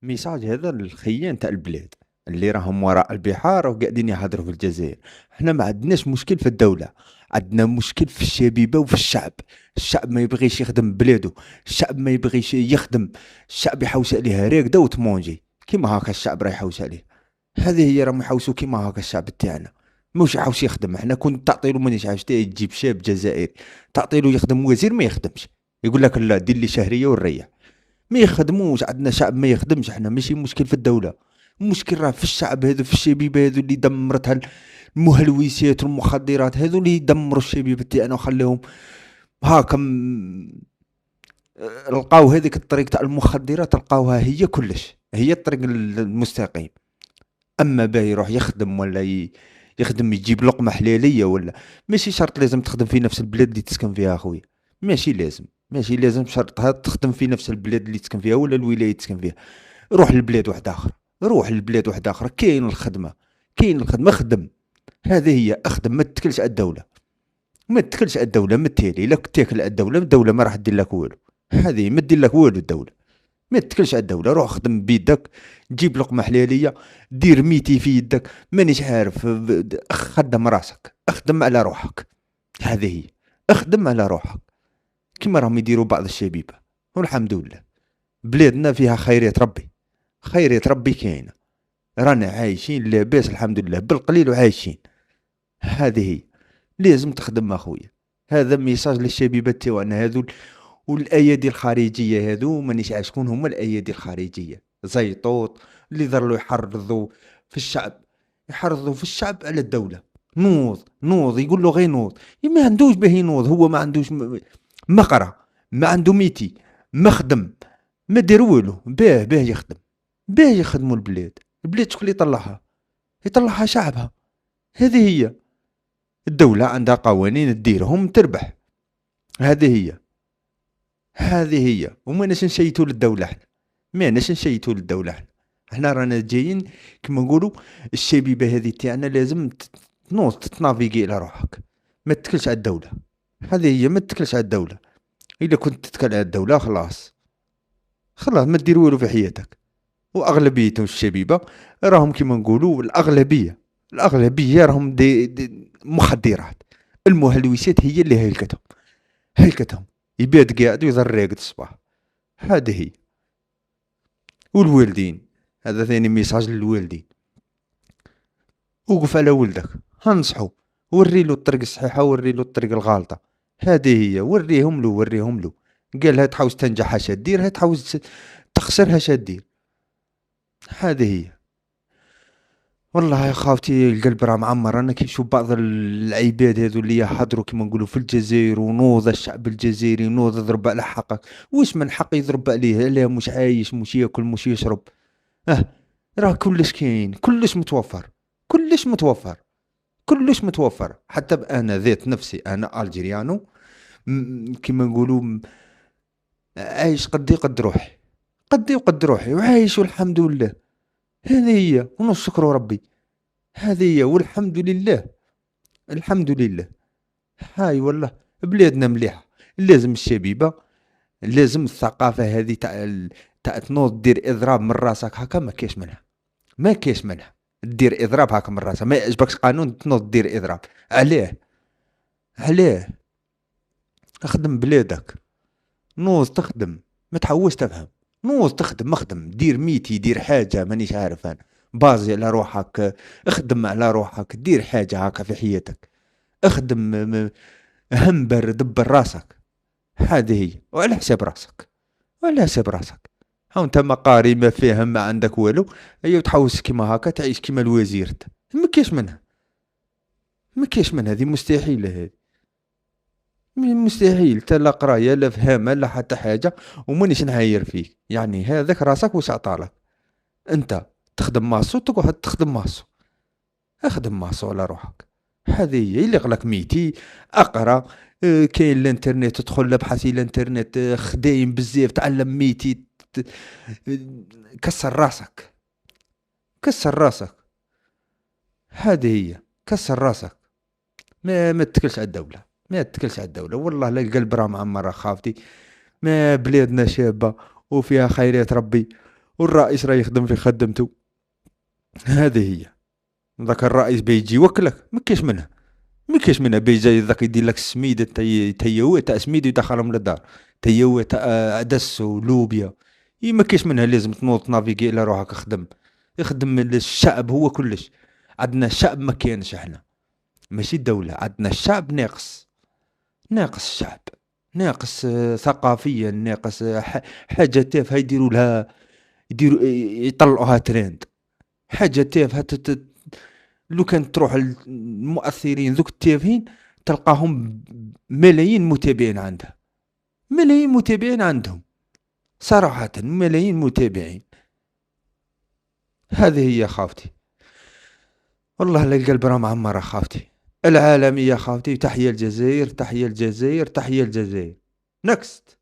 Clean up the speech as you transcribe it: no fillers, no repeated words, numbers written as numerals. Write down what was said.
ميساج هذا للخيان تاع البلاد اللي راهم وراء البحار وقاعدين يحضروا في الجزائر. احنا ما عندناش مشكل في الدولة، عندنا مشكل في الشبيبة وفي الشعب. الشعب ما يبغيش يخدم بلاده، الشعب ما يبغيش يخدم، الشعب يحوس عليه راكدة وتمونجي كيما هاكا. الشعب راه يحوس عليه، هذه هي راهم يحوسوا كيما هاكا. الشعب تاعنا موش يحوس يخدم. احنا كنت تعطيله مانيش عارف تجيب شاب جزائري تعطيله يخدم وزير ما يخدمش، يقول لك لا دير لي شهرية ونريح. ما يخدموش، عندنا شعب ما يخدمش. احنا ماشي مشكل في الدولة، المشكل راه في الشعب هذو، في الشبيبة هذو اللي دمرتها المهلوسات والمخدرات، هذو اللي يدمروا الشبيبة تاعنا وخليهم هاكا لقاو هذيك الطريق تاع المخدرات، لقاوها هي كلش، هي الطريق المستقيم. اما باه يروح يخدم ولا يخدم يجيب لقمة حلالية ولا، ماشي شرط لازم تخدم في نفس البلاد اللي تسكن فيها اخويا. ماشي لازم شرطها تخدم في نفس البلاد اللي تسكن فيها ولا الولاية اللي تسكن فيها. روح لبلاد واحدة أخرى، روح لبلاد واحدة أخرى، كاين الخدمة، كاين الخدمة، خدم. هذه هي، أخدم، ما تتكلش على الدولة، ما تتكلش على الدولة. متهيألي لك تاكل على الدولة ما راح دير لك والو. هذه ما دير لك والو الدولة. ما تتكلش على الدولة، روح خدم بيدك، جيب لقمة حلالية، دير ميتي في يدك، مانيش عارف، خدم راسك، اخدم على روحك. هذه هي، اخدم على روحك كما راهم يديروا بعض الشبيبة. والحمد لله بلادنا فيها خيرات ربي، خيرات ربي كاينة، رانا عايشين لاباس الحمد لله بالقليل وعايشين. هذه هي، لازم تخدم اخويا. هذا ميساج للشبيبات تاعنا هذو والايادي الخارجيه هذو. مانيش عارف شكون هما الايادي الخارجيه، زيطوط اللي ظلوا يحرضوا في الشعب، يحرضوا في الشعب على الدوله. نوض يقول له غير نوض. ما عندوش به ينوض، هو ما عندوش مقرة، ما عنده ميتي، ما خدم، ما دير والو. باه يخدم، باه يخدموا البلاد. البلاد شكون اللي يطلعها؟ يطلعها شعبها. هذه هي، الدولة عندها قوانين تديرهم تربح. هذه هي، هذه هي. وما ناش نشيتو للدولة احنا، ما ناش نشيتو للدولة احنا. احنا رانا جايين كما نقولوا الشبيبة هذه تاعنا لازم تنوض تتنافيقي على روحك، ما تتكلش على الدولة. هذه هي، ما تتكلش على الدولة. إلا كنت تتكل على الدولة خلاص، خلاص ما دير والو في حياتك. واغلبيتهم الشبيبة راهم كما نقولوا الاغلبية راهم دي مخدرات. المهلوسات هي اللي هلكتهم. يبات قاعد ويظل راقد الصباح. هذه هي. والوالدين، هذا ثاني ميساج للوالدين، وقف على ولدك، هنصحو، وري له الطريق الصحيحة، وري له الطريق الغالطة. هذه هي، وريهم له. قال هات حوس تنجح اش دير، هات حوس تخسرها اش دير. هذه هي. والله يا خاوتي القلب راه معمر. انا كي نشوف بعض العباد هذو اللي يحضروا كيما نقولوا في الجزائر، ونوض الشعب الجزائري، نوض يضرب على حقك. واش من حق يضرب عليه؟ لا مش عايش، مش ياكل، مش يشرب. اه، راه كلش كاين، كلش متوفر، كلش متوفر، كلش متوفر. حتى انا ذات نفسي، انا الجيريانو، كيما نقولوا عايش قدي قد روحي، قدي وقد روحي، وعايش والحمد لله. هذه هي، ونشكر ربي. هذه هي، والحمد لله، الحمد لله. هاي والله بلادنا مليحة. لازم الشبيبة، لازم الثقافة هذه تاع تنوض دير اضراب من راسك هكا، ما كاش منها، ما كاش منها. دير اضراب هكا من راسك، ما يعجبكش قانون تنوض دير اضراب. علاه اخدم بلادك، نوض تخدم، ما تحوس تفهم. نوض تخدم، اخدم، دير ميتي، دير حاجة مانيش عارف انا، بازي على روحك، اخدم على روحك، دير حاجة هكا في حياتك، اخدم، همبر دبر راسك. هذه هي، وعلى حساب راسك، وعلى حساب راسك. ها انت ما قاري ما فاهم ما عندك والو، ايوا تحوس كيما هكا، تعيش كيما الوزير انت. ما كاش منها، ما كاش منها، هذه مستحيلة هذه. مستحيل، تا لا قرايه لا فهامه لا حتى حاجه. ومانيش نعاير فيك يعني، هذاك راسك واش عطالك. انت تخدم ماسو، تقعد تخدم ماسو، اخدم ماسو على روحك. هذه هي اللي قالك ميتي. اقرا، كاين الانترنت، تدخل ابحث في الانترنت، خدايم بزاف، تعلم ميتي، ت- آه، كسر راسك، كسر راسك. هذه هي، كسر راسك. ما تتكلش على الدوله، ما تتكلش على الدوله. والله لا، القلب راه معمر خافتي. ما بلادنا شابة وفيها خيرات ربي، والرئيس راه يخدم في خدمته. هذه هي. ذاك الرئيس بيجي يوكلك ما كاش منها، ما كاش منها. بيجي ذاك يدير لك السميده تيوي تاع سميد ويدخلهم للدار، تيوي تاع عدس ولوبيا. ما كاش منها، لازم تنوض تنافيكي الى روحك خدم. يخدم الشعب هو كلش. عندنا الشعب ما كانش احنا، ماشي الدولة، عندنا الشعب ناقص. ناقص الشعب، ناقص ثقافيا، ناقص حاجة تافهة يديروا لها، يديروا يطلعوها ترند. حاجة تافهة لو كان تروح المؤثرين ذوك التافهين تلقاهم ملايين متابعين عندها، ملايين متابعين عندهم، صراحة ملايين متابعين. هذه هي خاوتي. والله لا القلب راه معمر خاوتي. العالمية خاوتي. تحية الجزائر، تحية الجزائر، تحية الجزائر. نكست.